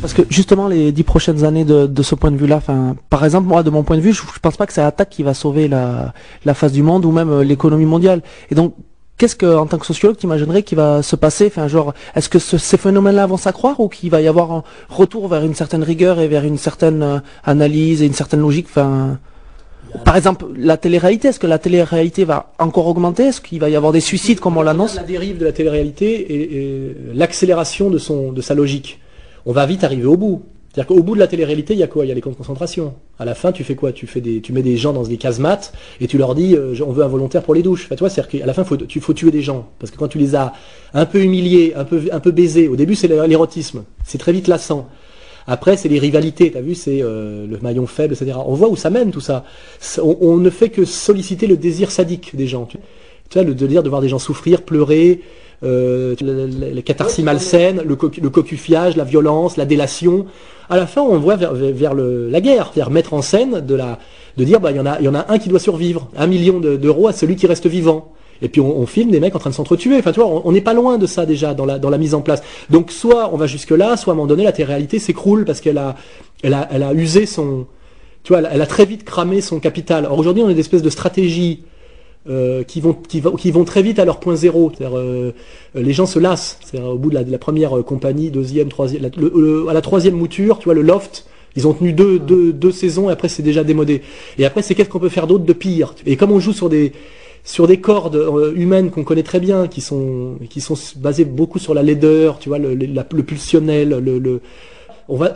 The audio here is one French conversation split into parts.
Parce que justement, les 10 prochaines années de ce point de vue-là, enfin, par exemple, moi, de mon point de vue, je pense pas que c'est l'attaque qui va sauver la face du monde ou même l'économie mondiale. Et donc, qu'est-ce que, en tant que sociologue, tu imaginerais qui va se passer? Enfin, genre, est-ce que ces phénomènes-là vont s'accroître ou qu'il va y avoir un retour vers une certaine rigueur et vers une certaine analyse et une certaine logique? Enfin, par exemple, la télé-réalité, est-ce que la télé-réalité va encore augmenter? Est-ce qu'il va y avoir des suicides comme on l'annonce? La dérive de la télé-réalité et l'accélération de sa logique. On va vite arriver au bout. C'est-à-dire qu'au bout de la télé-réalité, il y a quoi? Il y a les camps de concentration. À la fin, tu fais quoi? Tu mets des gens dans des casemates et tu leur dis on veut un volontaire pour les douches. Enfin, tu vois, c'est-à-dire qu'à la fin, il faut tuer des gens. Parce que quand tu les as un peu humiliés, un peu baisés, au début, c'est l'érotisme. C'est très vite lassant. Après, c'est les rivalités, t'as vu, c'est le maillon faible, etc. On voit où ça mène tout ça. On ne fait que solliciter le désir sadique des gens. Tu vois, le désir de voir des gens souffrir, pleurer, la catharsis malsaine, le cocufiage, la violence, la délation. À la fin, on voit vers la guerre, vers mettre en scène de dire, il y en a un qui doit survivre, 1 million d'euros à celui qui reste vivant. Et puis on filme des mecs en train de s'entretuer. Enfin, tu vois, on n'est pas loin de ça déjà dans la mise en place. Donc soit on va jusque là, soit à un moment donné la télé-réalité s'écroule parce qu'elle a usé son, tu vois, elle a très vite cramé son capital. Or aujourd'hui, on a des espèces de stratégies qui vont très vite à leur point zéro. C'est-à-dire, les gens se lassent. C'est-à-dire, au bout de la première compagnie, deuxième, troisième, à la troisième mouture, tu vois, le loft. Ils ont tenu deux saisons et après c'est déjà démodé. Et après c'est qu'est-ce qu'on peut faire d'autre de pire. Et comme on joue sur des cordes humaines qu'on connaît très bien, qui sont basées beaucoup sur la laideur, tu vois, le pulsionnel,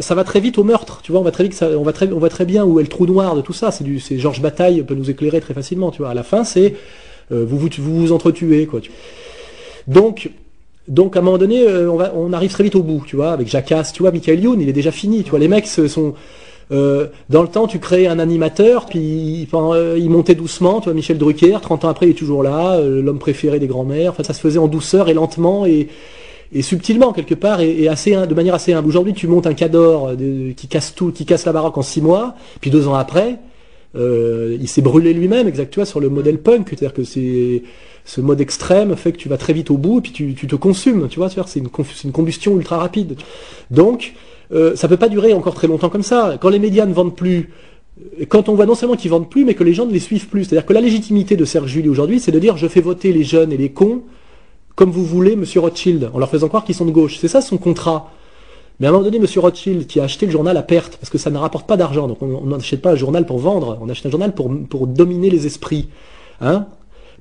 ça va très vite au meurtre, tu vois, on voit très bien où est le trou noir de tout ça. C'est Georges Bataille peut nous éclairer très facilement, tu vois. À la fin, c'est vous entretuez, quoi. Donc à un moment donné, on arrive très vite au bout, tu vois, avec Jacasse, tu vois, Michael Youn, il est déjà fini, tu vois, les mecs sont dans le temps, tu crées un animateur, puis il montait doucement, tu vois, Michel Drucker, 30 ans après, il est toujours là, l'homme préféré des grands-mères. Enfin, ça se faisait en douceur et lentement et subtilement quelque part et de manière assez humble. Aujourd'hui, tu montes un Cador qui casse la baraque en 6 mois, puis 2 ans après, il s'est brûlé lui-même, exactement, sur le modèle punk, c'est-à-dire que ce mode extrême fait que tu vas très vite au bout, et puis tu te consumes, tu vois, c'est une combustion ultra rapide. Donc ça peut pas durer encore très longtemps comme ça. Quand les médias ne vendent plus, quand on voit non seulement qu'ils vendent plus, mais que les gens ne les suivent plus. C'est-à-dire que la légitimité de Serge July aujourd'hui, c'est de dire je fais voter les jeunes et les cons comme vous voulez, Monsieur Rothschild, en leur faisant croire qu'ils sont de gauche. C'est ça son contrat. Mais à un moment donné, Monsieur Rothschild, qui a acheté le journal à perte, parce que ça ne rapporte pas d'argent, donc on n'achète pas un journal pour vendre, on achète un journal pour dominer les esprits. Hein?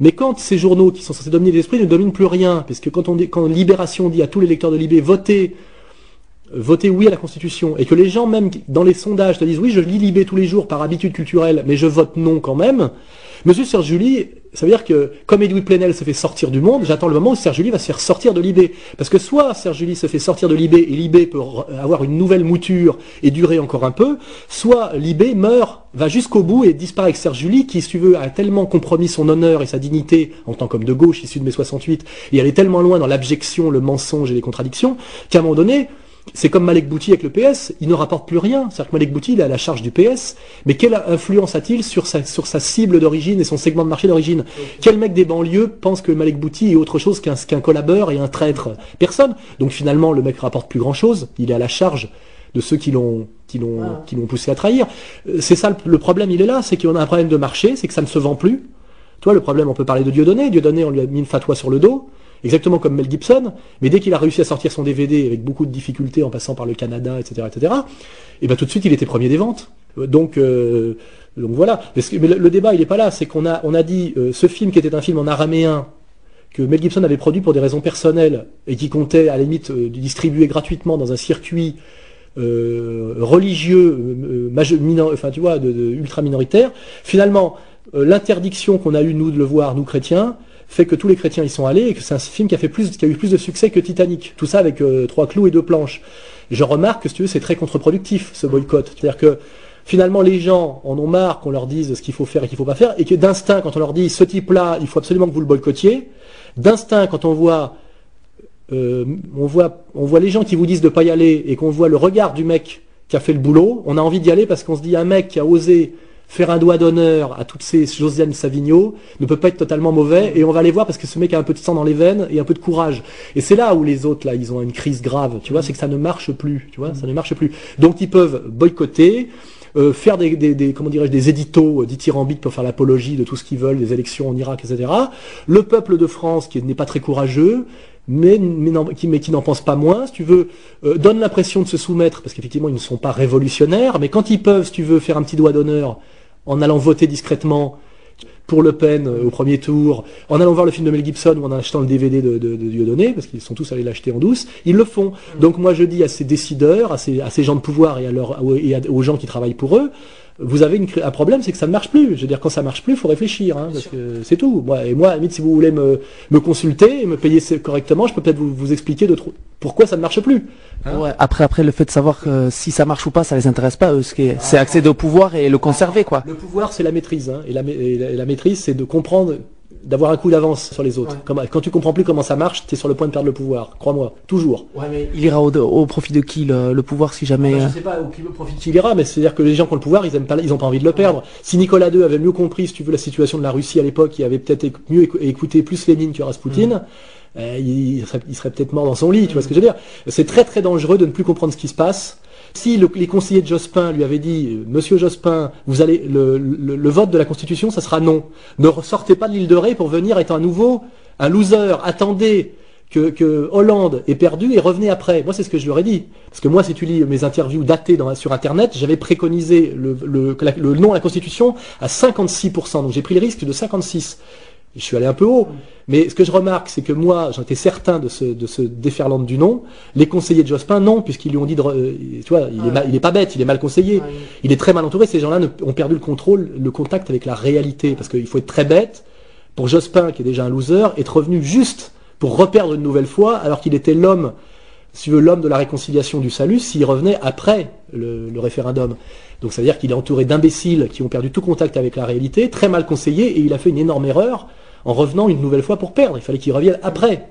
Mais quand ces journaux qui sont censés dominer les esprits ne dominent plus rien, parce que quand Libération dit à tous les lecteurs de Libé, votez oui à la Constitution, et que les gens, même dans les sondages, te disent oui, je lis Libé tous les jours par habitude culturelle, mais je vote non quand même, Monsieur Serge July, ça veut dire que, comme Edoui Plenel se fait sortir du monde, j'attends le moment où Serge July va se faire sortir de Libé. Parce que soit Serge July se fait sortir de Libé, et Libé peut avoir une nouvelle mouture et durer encore un peu, soit Libé meurt, va jusqu'au bout et disparaît avec Serge July, qui, si tu veux, a tellement compromis son honneur et sa dignité, en tant qu'homme de gauche issu de mai 68, et elle est tellement loin dans l'abjection, le mensonge et les contradictions, qu'à un moment donné, c'est comme Malek Bouti avec le PS, il ne rapporte plus rien. C'est-à-dire que Malek Bouti, il est à la charge du PS, mais quelle influence a-t-il sur sa cible d'origine et son segment de marché d'origine? Quel mec des banlieues pense que Malek Bouti est autre chose qu'un collabeur et un traître? Personne. Donc finalement, le mec rapporte plus grand-chose. Il est à la charge de ceux qui l'ont poussé à trahir. C'est ça le problème, il est là, c'est qu'on a un problème de marché, c'est que ça ne se vend plus. Toi, le problème, on peut parler de Dieudonné. Dieudonné, on lui a mis une fatwa sur le dos. Exactement comme Mel Gibson, mais dès qu'il a réussi à sortir son DVD avec beaucoup de difficultés en passant par le Canada, etc., et ben tout de suite il était premier des ventes. Donc voilà. Mais le débat il est pas là, c'est qu'on a dit ce film qui était un film en araméen que Mel Gibson avait produit pour des raisons personnelles et qui comptait à la limite distribuer gratuitement dans un circuit religieux, enfin tu vois, ultra minoritaire. Finalement, l'interdiction qu'on a eu nous de le voir, nous chrétiens, fait que tous les chrétiens y sont allés et que c'est un film qui a eu plus de succès que Titanic. Tout ça avec 3 clous et 2 planches. Et je remarque que si tu veux, c'est très contre-productif ce boycott. C'est-à-dire que finalement les gens en ont marre qu'on leur dise ce qu'il faut faire et qu'il faut pas faire, et que d'instinct quand on leur dit ce type-là, il faut absolument que vous le boycottiez, d'instinct quand on voit les gens qui vous disent de pas y aller et qu'on voit le regard du mec qui a fait le boulot, on a envie d'y aller parce qu'on se dit un mec qui a osé faire un doigt d'honneur à toutes ces Josiane Savigno ne peut pas être totalement mauvais, et on va les voir parce que ce mec a un peu de sang dans les veines et un peu de courage. Et c'est là où les autres, là, ils ont une crise grave, tu vois, c'est que ça ne marche plus, tu vois, ça ne marche plus. Donc ils peuvent boycotter, faire comment dirais-je, des éditos dithyrambiques pour faire l'apologie de tout ce qu'ils veulent, des élections en Irak, etc. Le peuple de France, qui n'est pas très courageux, mais qui n'en pense pas moins, si tu veux, donne l'impression de se soumettre, parce qu'effectivement, ils ne sont pas révolutionnaires, mais quand ils peuvent, si tu veux, faire un petit doigt d'honneur, en allant voter discrètement pour Le Pen au premier tour, en allant voir le film de Mel Gibson ou en achetant le DVD de Dieudonné, parce qu'ils sont tous allés l'acheter en douce, ils le font. Donc moi je dis à ces décideurs, à ces gens de pouvoir et aux gens qui travaillent pour eux, vous avez un problème, c'est que ça ne marche plus. Je veux dire, quand ça marche plus, il faut réfléchir, hein, parce que c'est tout. Moi, à la limite, si vous voulez me consulter et me payer correctement, je peux peut-être vous expliquer pourquoi ça ne marche plus. Hein. Ouais, après, le fait de savoir que si ça marche ou pas, ça les intéresse pas, eux. C'est accéder au pouvoir et le conserver, quoi. Le pouvoir, c'est la maîtrise, hein, et la maîtrise, c'est de comprendre, d'avoir un coup d'avance sur les autres. Ouais. Quand tu comprends plus comment ça marche, t'es sur le point de perdre le pouvoir. Crois-moi, toujours. Ouais, mais il ira au profit de qui le pouvoir si jamais. Je sais pas au profit de qui il ira, mais c'est-à-dire que les gens qui ont le pouvoir, ils ont pas envie de le perdre. Si Nicolas II avait mieux compris, si tu veux, la situation de la Russie à l'époque, il avait peut-être mieux écouté plus Lénine que Raspoutine. Il serait peut-être mort dans son lit, tu vois ce que je veux dire. C'est très très dangereux de ne plus comprendre ce qui se passe. Si les conseillers de Jospin lui avaient dit, Monsieur Jospin, vous allez le vote de la Constitution, ça sera non. Ne ressortez pas de l'île de Ré pour venir être à nouveau un loser. Attendez que Hollande ait perdu et revenez après. Moi, c'est ce que je leur ai dit. Parce que moi, si tu lis mes interviews datées sur Internet, j'avais préconisé le non à la Constitution à 56%. Donc j'ai pris le risque de 56%. Je suis allé un peu haut, mais ce que je remarque, c'est que moi, j'en étais certain de ce déferlante du non. Les conseillers de Jospin, non, puisqu'ils lui ont dit, tu vois, il est pas bête, il est mal conseillé, il est très mal entouré. Ces gens-là ont perdu le contact avec la réalité, parce qu'il faut être très bête pour Jospin, qui est déjà un loser, être revenu juste pour reperdre une nouvelle fois, alors qu'il était l'homme, si tu veux, l'homme de la réconciliation du salut, s'il revenait après le référendum. Donc ça veut dire qu'il est entouré d'imbéciles qui ont perdu tout contact avec la réalité, très mal conseillés, et il a fait une énorme erreur en revenant une nouvelle fois pour perdre. Il fallait qu'il revienne après.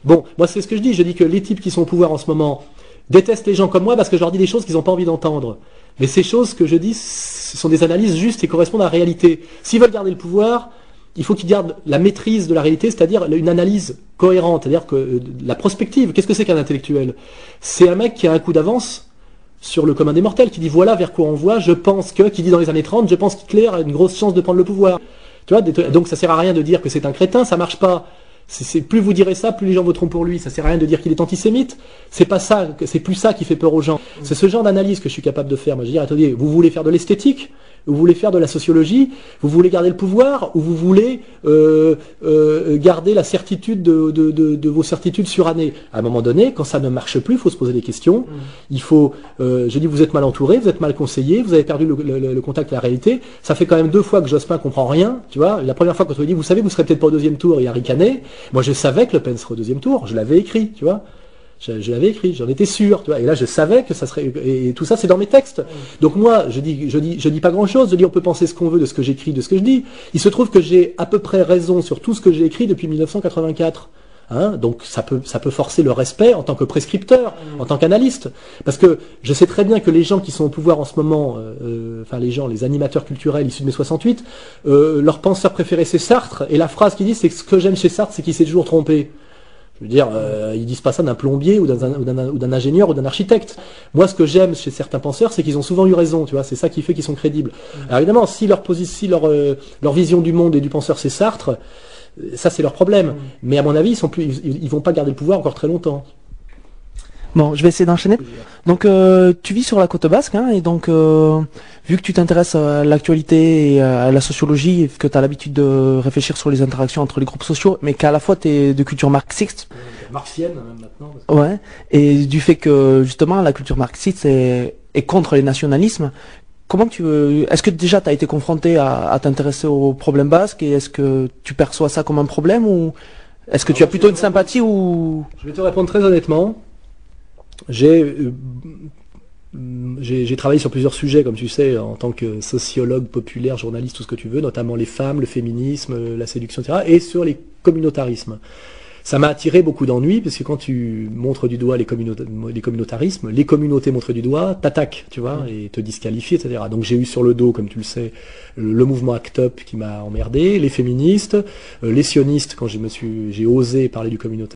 Bon, moi c'est ce que je dis. Je dis que les types qui sont au pouvoir en ce moment détestent les gens comme moi parce que je leur dis des choses qu'ils n'ont pas envie d'entendre. Mais ces choses que je dis, ce sont des analyses justes et correspondent à la réalité. S'ils veulent garder le pouvoir, il faut qu'ils gardent la maîtrise de la réalité, c'est-à-dire une analyse cohérente, c'est-à-dire que la prospective. Qu'est-ce que c'est qu'un intellectuel? C'est un mec qui a un coup d'avance sur le commun des mortels, qui dit voilà vers quoi on voit, qui dit dans les années 30, je pense qu'Hitler a une grosse chance de prendre le pouvoir. Tu vois, donc ça sert à rien de dire que c'est un crétin, ça marche pas. Plus vous direz ça, plus les gens voteront pour lui. Ça sert à rien de dire qu'il est antisémite. C'est pas ça, c'est plus ça qui fait peur aux gens. C'est ce genre d'analyse que je suis capable de faire. Moi, je dis, attendez, vous voulez faire de l'esthétique, vous voulez faire de la sociologie, vous voulez garder le pouvoir, ou vous voulez garder la certitude de vos certitudes surannées. À un moment donné, quand ça ne marche plus, il faut se poser des questions. Il faut, je dis, vous êtes mal entouré, vous êtes mal conseillé, vous avez perdu le contact avec la réalité. Ça fait quand même 2 fois que Jospin comprend rien, tu vois. La première fois quand on lui dit, vous savez, vous serez peut-être pas au 2e tour, il a ricané. Moi, je savais que Le Pen serait au 2e tour, je l'avais écrit, tu vois. Je l'avais écrit, j'en étais sûr, tu vois. Et là, je savais que ça serait, et tout ça, c'est dans mes textes. Donc moi, je dis pas grand chose. Je dis, on peut penser ce qu'on veut de ce que j'écris, de ce que je dis. Il se trouve que j'ai à peu près raison sur tout ce que j'ai écrit depuis 1984. Hein, donc ça peut forcer le respect en tant que prescripteur, en tant qu'analyste, parce que je sais très bien que les gens qui sont au pouvoir en ce moment, les animateurs culturels issus de mai 68, leur penseur préféré c'est Sartre, et la phrase qu'ils disent c'est que ce que j'aime chez Sartre c'est qu'il s'est toujours trompé. Je veux dire, ils disent pas ça d'un plombier ou d'un ingénieur ou d'un architecte. Moi, ce que j'aime chez certains penseurs, c'est qu'ils ont souvent eu raison, tu vois. C'est ça qui fait qu'ils sont crédibles. Alors évidemment, si leur vision du monde et du penseur c'est Sartre, ça c'est leur problème. Mais à mon avis, ils vont pas garder le pouvoir encore très longtemps. Bon, je vais essayer d'enchaîner. Donc, tu vis sur la côte basque, hein, et donc, vu que tu t'intéresses à l'actualité et à la sociologie, et que tu as l'habitude de réfléchir sur les interactions entre les groupes sociaux, mais qu'à la fois tu es de culture marxiste. Marxienne, même maintenant. Ouais. Et du fait que, justement, la culture marxiste est contre les nationalismes, est-ce que déjà tu as été confronté à t'intéresser aux problèmes basques, et est-ce que tu perçois ça comme un problème, ou est-ce que tu as plutôt une sympathie, ou... Je vais te répondre très honnêtement. J'ai travaillé sur plusieurs sujets, comme tu sais, en tant que sociologue populaire, journaliste, tout ce que tu veux, notamment les femmes, le féminisme, la séduction, etc., et sur les communautarismes. Ça m'a attiré beaucoup d'ennuis, parce que quand tu montres du doigt les communautarismes, les communautés montrent du doigt, t'attaquent, tu vois, et te disqualifient, etc. Donc j'ai eu sur le dos, comme tu le sais, le mouvement ACT UP qui m'a emmerdé, les féministes, les sionistes, quand j'ai osé parler du communautarisme,